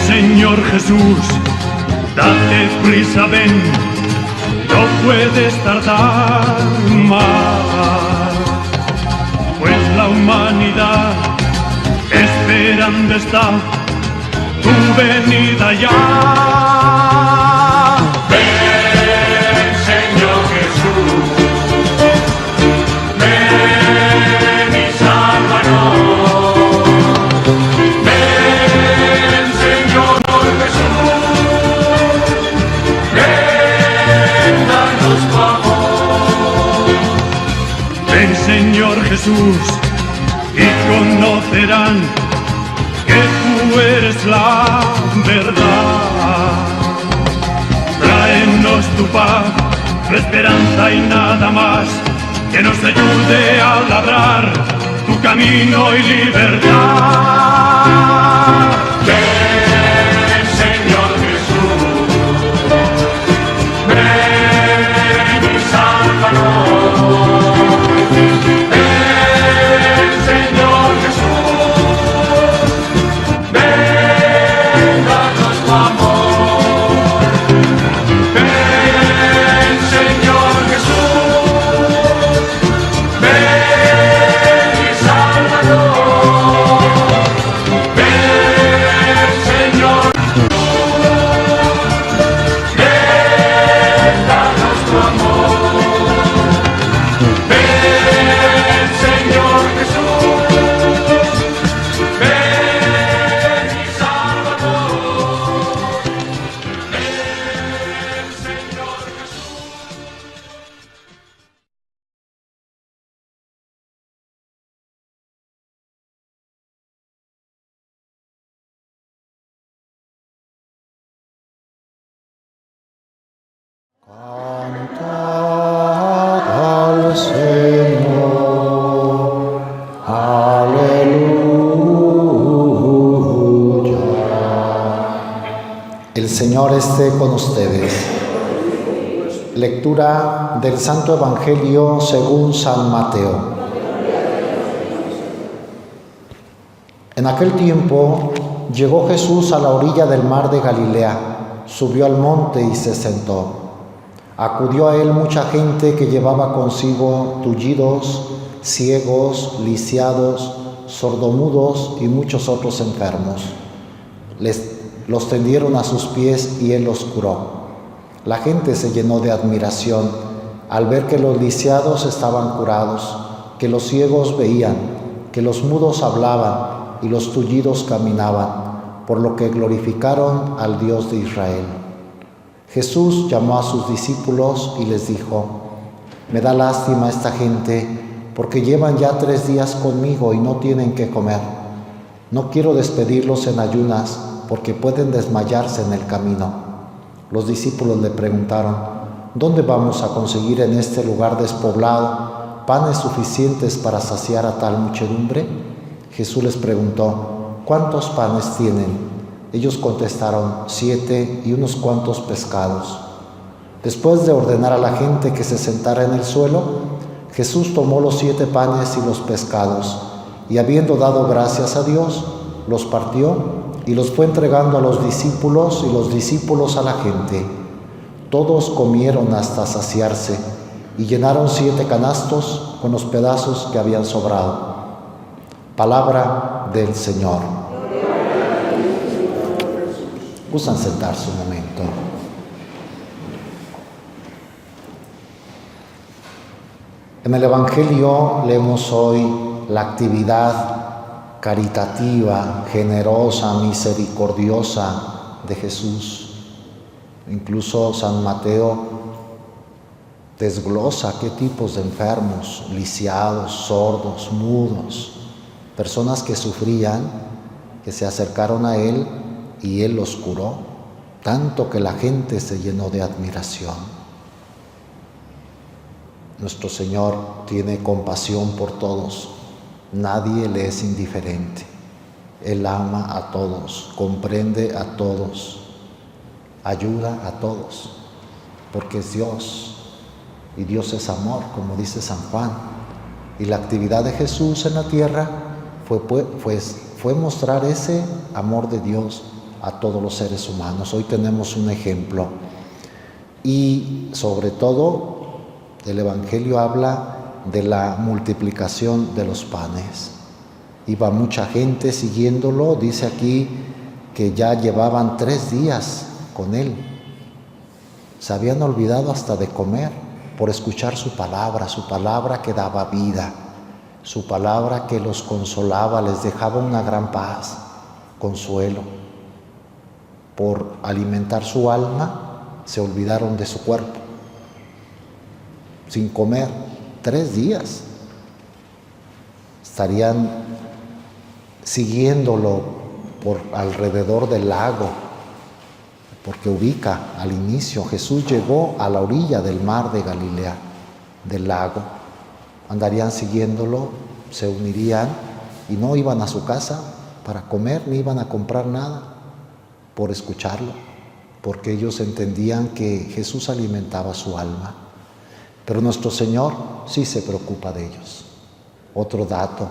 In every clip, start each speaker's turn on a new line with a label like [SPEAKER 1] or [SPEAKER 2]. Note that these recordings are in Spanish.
[SPEAKER 1] Señor Jesús, date prisa, ven, no puedes tardar más, pues la humanidad esperando está tu venida ya.
[SPEAKER 2] Ven, Señor Jesús, ven y sálvanos. Ven, Señor Jesús, ven, danos tu amor.
[SPEAKER 1] Ven, Señor Jesús, y conocerán que tú eres la verdad. Tráenos tu paz, tu esperanza y nada más, que nos ayude a labrar tu camino y libertad.
[SPEAKER 2] Ven, Señor Jesús, ven y sálvanos. Ven, Señor Jesús, ven, danos tu amor. Ven, Señor Jesús, ven y sálvanos. Ven, Señor Jesús, ven, danos tu amor. Ven, Señor Jesús, ven y sálvanos. Ven, Señor Jesús.
[SPEAKER 3] Cantad al Señor, aleluya. El Señor esté con ustedes. Lectura del Santo Evangelio según San Mateo. En aquel tiempo llegó Jesús a la orilla del mar de Galilea, subió al monte y se sentó. Acudió a él mucha gente que llevaba consigo tullidos, ciegos, lisiados, sordomudos y muchos otros enfermos. Los tendieron a sus pies y él los curó. La gente se llenó de admiración al ver que los lisiados estaban curados, que los ciegos veían, que los mudos hablaban y los tullidos caminaban, por lo que glorificaron al Dios de Israel. Jesús llamó a sus discípulos y les dijo: me da lástima esta gente, porque llevan ya 3 días conmigo y no tienen qué comer. No quiero despedirlos en ayunas, porque pueden desmayarse en el camino. Los discípulos le preguntaron: ¿dónde vamos a conseguir en este lugar despoblado panes suficientes para saciar a tal muchedumbre? Jesús les preguntó: ¿cuántos panes tienen? Ellos contestaron: 7 y unos cuantos pescados. Después de ordenar a la gente que se sentara en el suelo, Jesús tomó los 7 panes y los pescados, y habiendo dado gracias a Dios, los partió y los fue entregando a los discípulos y los discípulos a la gente. Todos comieron hasta saciarse y llenaron 7 canastos con los pedazos que habían sobrado. Palabra del Señor. ¿Gustan sentarse un momento? En el Evangelio leemos hoy la actividad caritativa, generosa, misericordiosa de Jesús. Incluso San Mateo desglosa qué tipos de enfermos, lisiados, sordos, mudos, personas que sufrían, que se acercaron a Él y Él los curó, tanto que la gente se llenó de admiración. Nuestro Señor tiene compasión por todos, nadie le es indiferente. Él ama a todos, comprende a todos, ayuda a todos, porque es Dios, y Dios es amor, como dice San Juan. Y la actividad de Jesús en la tierra fue mostrar ese amor de Dios a todos los seres humanos. Hoy tenemos un ejemplo. Y sobre todo, el Evangelio habla de la multiplicación de los panes. Iba mucha gente siguiéndolo. Dice aquí que ya llevaban 3 días con él. Se habían olvidado hasta de comer por escuchar su palabra que daba vida, su palabra que los consolaba, les dejaba una gran paz, consuelo. Por alimentar su alma, se olvidaron de su cuerpo. Sin comer 3 días. Estarían siguiéndolo por alrededor del lago, porque ubica al inicio. Jesús llegó a la orilla del mar de Galilea, del lago. Andarían siguiéndolo, se unirían y no iban a su casa para comer, ni iban a comprar nada por escucharlo, porque ellos entendían que Jesús alimentaba su alma. Pero nuestro Señor sí se preocupa de ellos. Otro dato,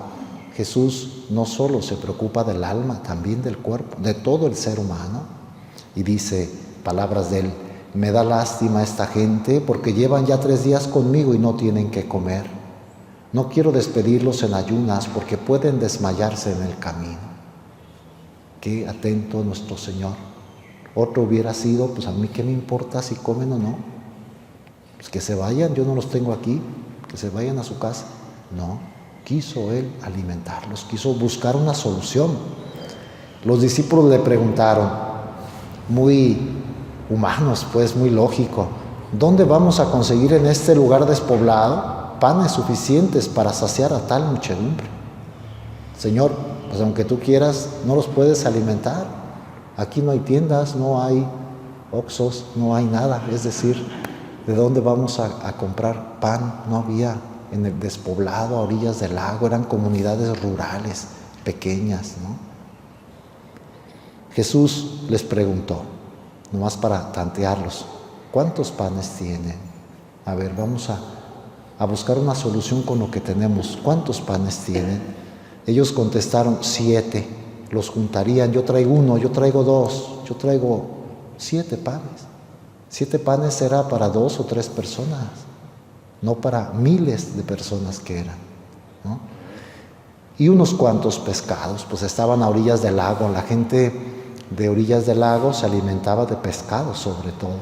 [SPEAKER 3] Jesús no solo se preocupa del alma, también del cuerpo, de todo el ser humano. Y dice, palabras de él, me da lástima esta gente porque llevan ya 3 días conmigo y no tienen que comer. No quiero despedirlos en ayunas porque pueden desmayarse en el camino. Qué atento nuestro Señor. Otro hubiera sido, pues a mí qué me importa si comen o no. Pues que se vayan, yo no los tengo aquí, que se vayan a su casa. No, quiso él alimentarlos, quiso buscar una solución. Los discípulos le preguntaron, muy humanos, pues muy lógico, ¿dónde vamos a conseguir en este lugar despoblado panes suficientes para saciar a tal muchedumbre? Señor, pues aunque tú quieras, no los puedes alimentar. Aquí no hay tiendas, no hay Oxxos, no hay nada. Es decir, ¿de dónde vamos a comprar pan? No había en el despoblado, a orillas del lago, eran comunidades rurales, pequeñas, ¿no? Jesús les preguntó, nomás para tantearlos, ¿cuántos panes tienen? A ver, vamos a buscar una solución con lo que tenemos. ¿Cuántos panes tienen? Ellos contestaron, 7. Los juntarían, yo traigo 1, yo traigo 2, yo traigo 7 panes. 7 panes será para 2 o 3 personas, no para miles de personas que eran, ¿no? Y unos cuantos pescados, pues estaban a orillas del lago. La gente de orillas del lago se alimentaba de pescado sobre todo.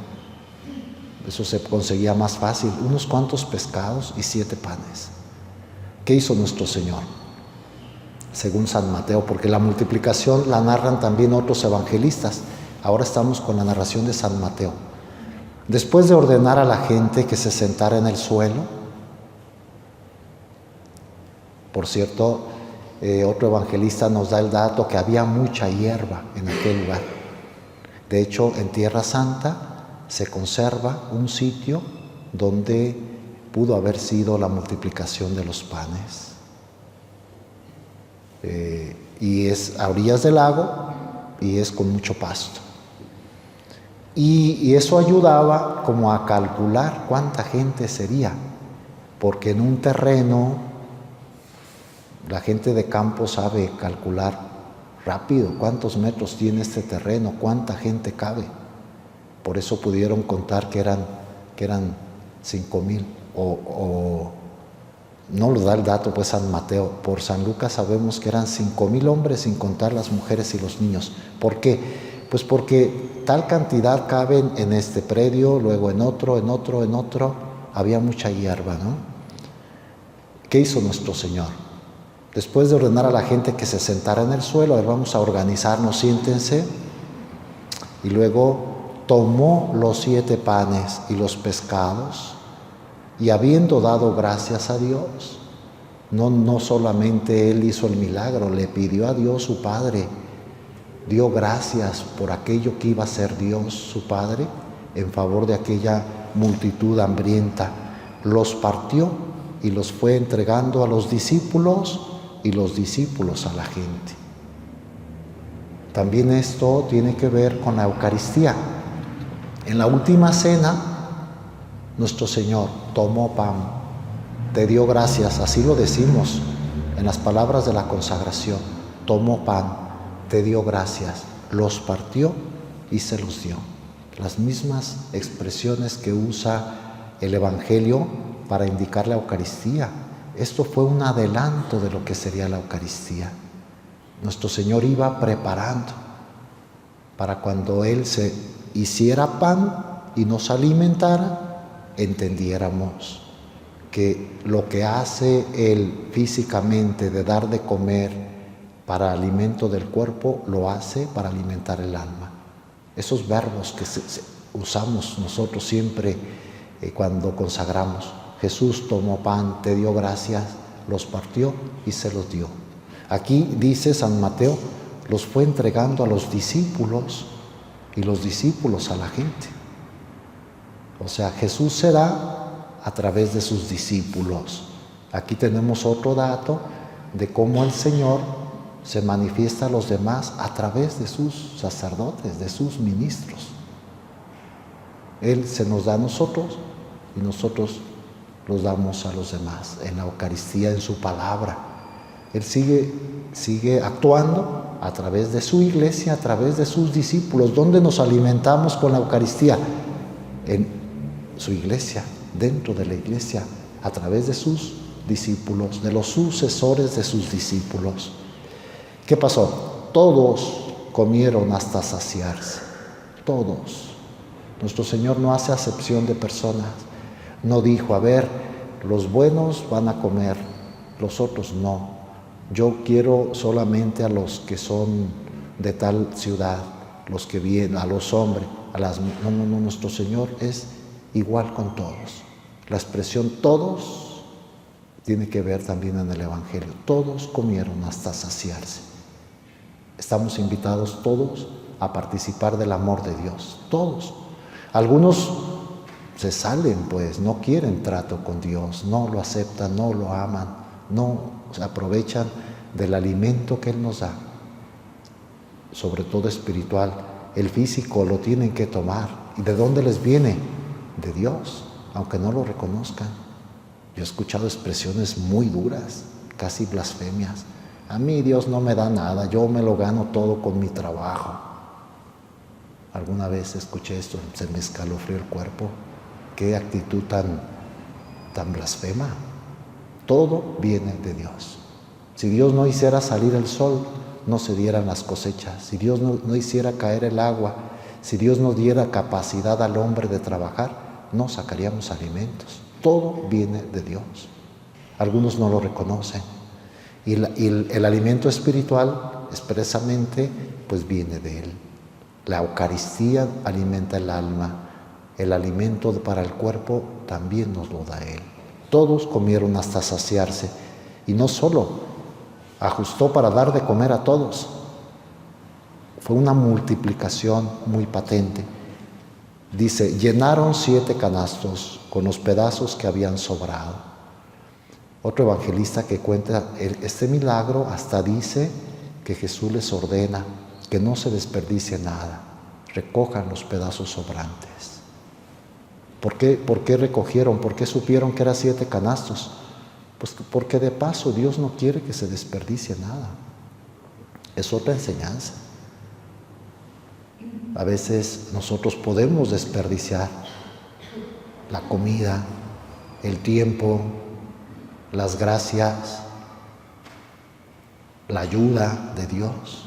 [SPEAKER 3] Eso se conseguía más fácil. Unos cuantos pescados y 7 panes. ¿Qué hizo nuestro Señor? Según San Mateo, porque la multiplicación la narran también otros evangelistas. Ahora estamos con la narración de San Mateo. Después de ordenar a la gente que se sentara en el suelo, por cierto, otro evangelista nos da el dato que había mucha hierba en aquel lugar. De hecho, en Tierra Santa se conserva un sitio donde pudo haber sido la multiplicación de los panes. Y es a orillas del lago y es con mucho pasto. Y eso ayudaba como a calcular cuánta gente sería, porque en un terreno la gente de campo sabe calcular rápido cuántos metros tiene este terreno, cuánta gente cabe. Por eso pudieron contar que eran 5,000 o no lo da el dato pues San Mateo. Por San Lucas sabemos que eran 5,000 hombres sin contar las mujeres y los niños. ¿Por qué? Pues porque tal cantidad caben en este predio, luego en otro, había mucha hierba, ¿no? ¿Qué hizo nuestro Señor? Después de ordenar a la gente que se sentara en el suelo, a ver, vamos a organizarnos, siéntense, y luego tomó los 7 panes y los pescados, y habiendo dado gracias a Dios, no solamente Él hizo el milagro, le pidió a Dios su Padre, dio gracias por aquello que iba a ser Dios su Padre en favor de aquella multitud hambrienta. Los partió y los fue entregando a los discípulos y los discípulos a la gente. También esto tiene que ver con la Eucaristía. En la última cena, nuestro Señor tomó pan, te dio gracias, así lo decimos en las palabras de la consagración, tomó pan, te dio gracias, los partió y se los dio. Las mismas expresiones que usa el Evangelio para indicar la Eucaristía. Esto fue un adelanto de lo que sería la Eucaristía. Nuestro Señor iba preparando para cuando Él se hiciera pan y nos alimentara, entendiéramos que lo que hace Él físicamente de dar de comer para alimento del cuerpo, lo hace para alimentar el alma. Esos verbos que usamos nosotros siempre cuando consagramos. Jesús tomó pan, te dio gracias, los partió y se los dio. Aquí dice San Mateo, los fue entregando a los discípulos y los discípulos a la gente. O sea, Jesús se da a través de sus discípulos. Aquí tenemos otro dato de cómo el Señor se manifiesta a los demás a través de sus sacerdotes, de sus ministros. Él se nos da a nosotros y nosotros los damos a los demás en la Eucaristía, en su palabra. Él sigue actuando a través de su iglesia, a través de sus discípulos. ¿Dónde nos alimentamos con la Eucaristía? En su iglesia, dentro de la iglesia, a través de sus discípulos, de los sucesores de sus discípulos. ¿Qué pasó? Todos comieron hasta saciarse. Todos. Nuestro Señor no hace acepción de personas. No dijo, a ver, los buenos van a comer, los otros no. Yo quiero solamente a los que son de tal ciudad, los que vienen, a los hombres, a las... No, nuestro Señor es igual con todos. La expresión todos tiene que ver también en el Evangelio. Todos comieron hasta saciarse. Estamos invitados todos a participar del amor de Dios. Todos. Algunos se salen, pues, no quieren trato con Dios, no lo aceptan, no lo aman, no se aprovechan del alimento que Él nos da, sobre todo espiritual. El físico lo tienen que tomar. ¿Y de dónde les viene? De Dios, aunque no lo reconozcan. Yo he escuchado expresiones muy duras, casi blasfemias. A mí Dios no me da nada, yo me lo gano todo con mi trabajo. Alguna vez escuché esto, se me escalofrió el cuerpo. Qué actitud tan blasfema. Todo viene de Dios. Si Dios no hiciera salir el sol, no se dieran las cosechas. Si Dios no hiciera caer el agua, si Dios no diera capacidad al hombre de trabajar, no sacaríamos alimentos. Todo viene de Dios. Algunos no lo reconocen. Y el alimento espiritual, expresamente, pues viene de Él. La Eucaristía alimenta el alma. El alimento para el cuerpo también nos lo da Él. Todos comieron hasta saciarse. Y no solo ajustó para dar de comer a todos. Fue una multiplicación muy patente. Dice, llenaron 7 canastos con los pedazos que habían sobrado. Otro evangelista que cuenta este milagro hasta dice que Jesús les ordena que no se desperdicie nada, recojan los pedazos sobrantes. ¿Por qué recogieron? ¿Por qué supieron que eran 7 canastos? Pues porque de paso Dios no quiere que se desperdicie nada. Es otra enseñanza. A veces nosotros podemos desperdiciar la comida, el tiempo, las gracias, la ayuda de Dios.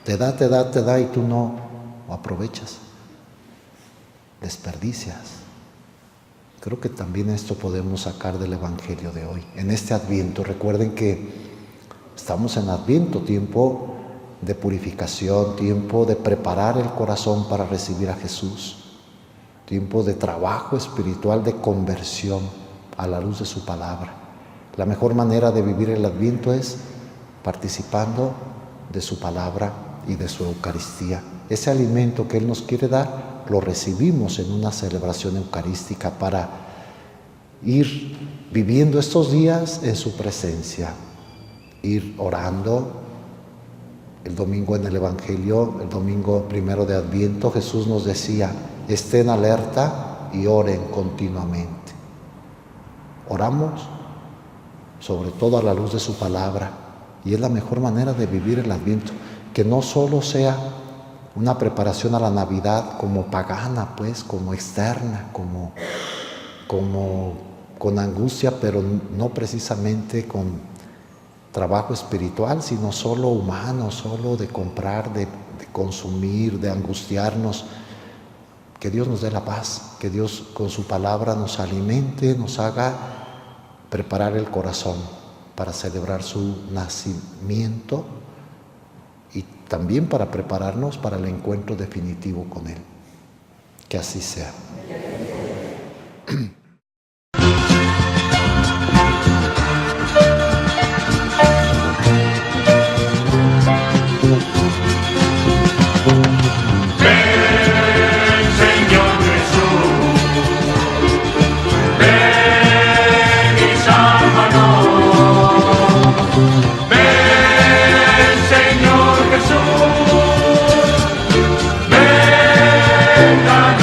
[SPEAKER 3] Te da y tú no aprovechas. Desperdicias. Creo que también esto podemos sacar del Evangelio de hoy. En este Adviento, recuerden que estamos en Adviento, tiempo de purificación, tiempo de preparar el corazón para recibir a Jesús, tiempo de trabajo espiritual, de conversión a la luz de su palabra. La mejor manera de vivir el Adviento es participando de su palabra y de su Eucaristía. Ese alimento que Él nos quiere dar, lo recibimos en una celebración eucarística para ir viviendo estos días en su presencia, ir orando. El domingo en el Evangelio, el domingo primero de Adviento, Jesús nos decía, estén alerta y oren continuamente. Oramos sobre todo a la luz de su palabra, y es la mejor manera de vivir el Adviento, que no solo sea una preparación a la Navidad como pagana, pues, como externa, como con angustia, pero no precisamente con trabajo espiritual, sino solo humano, solo de comprar, de consumir, de angustiarnos. Que Dios nos dé la paz, que Dios con su palabra nos alimente, nos haga preparar el corazón para celebrar su nacimiento y también para prepararnos para el encuentro definitivo con Él. Que así sea.
[SPEAKER 2] Ven, Señor Jesús, ven, danos